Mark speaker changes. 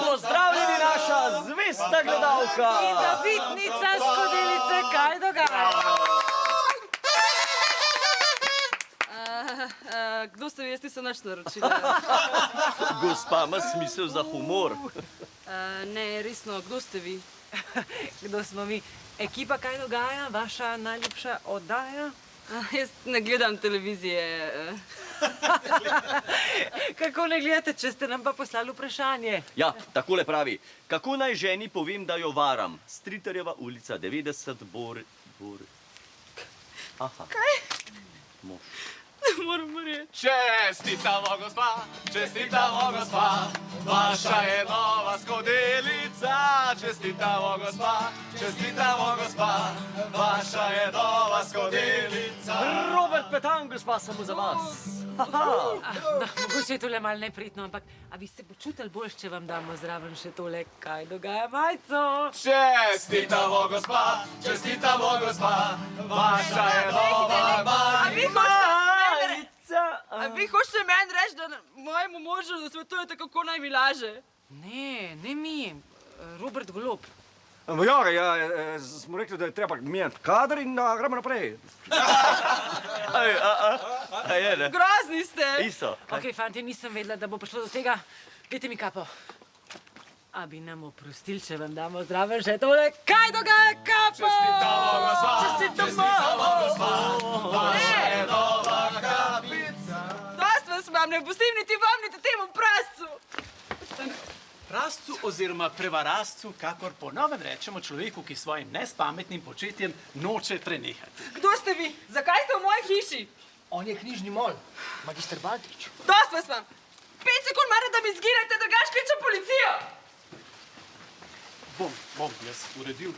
Speaker 1: Pozdravljeni, naša zvesta gledalka!
Speaker 2: Vidnica skodelice, kaj dogaja? Kdo ste vi, jaz nisem naš naročila.
Speaker 1: Gospa ima smisel za humor.
Speaker 2: Ne, resno, kdo ste vi?
Speaker 3: Kdo smo mi? Ekipa Kaj dogaja? Vaša najljubša oddaja?
Speaker 2: Jaz ne gledam televizije.
Speaker 3: Kako ne gledate, če ste nam pa poslali vprašanje?
Speaker 1: Ja, takole pravi. Kako naj ženi povem, da jo varam? Stritarjeva ulica 90, Bor... Aha.
Speaker 2: Kaj?
Speaker 1: Mož.
Speaker 2: Ne moram reči.
Speaker 4: Čestitamo, gospa, vaša je nova skodelica. Čestitamo, gospa, vaša je nova skodelica.
Speaker 1: Robert Petan, gospa, samo za vas.
Speaker 3: Mogoče je tole malo neprijetno, ampak a vi ste počutili boljš, če vam damo zraven še tole Kaj dogaja majico?
Speaker 4: Čestitamo, gospa, vaša je nova majica.
Speaker 2: A vi hočete meni reči, da mojemu možu svetujete, kako naj mi laže?
Speaker 3: Ne, ne mi. Robert Golob.
Speaker 5: Ja, smo rekli, da je treba menjati kader in da gremo naprej.
Speaker 1: A je, ne?
Speaker 2: Grozni ste!
Speaker 1: Isto.
Speaker 3: Ok, fantje, nisem vedela, da bo prišlo do tega. Dajte mi kapo. A bi nam oprostili, če vam damo zraven še tole Kaj dogaja kapo?
Speaker 4: Čestitamo, gospa, vaša je nova kapica.
Speaker 2: Dost vas imam, ne pustim niti vam, niti temu prascu.
Speaker 6: Prascu oziroma prevarascu, kakor po novem rečemo človeku, ki svojim nespametnim početjem noče prenehati.
Speaker 2: Kdo ste vi? Zakaj ste v moji hiši?
Speaker 7: On je knjižni mol, magister Baltrič.
Speaker 2: Dost vas imam. 5 sekund mara, da mi zginete, drugač kličem policijo.
Speaker 6: Bom jaz uredil.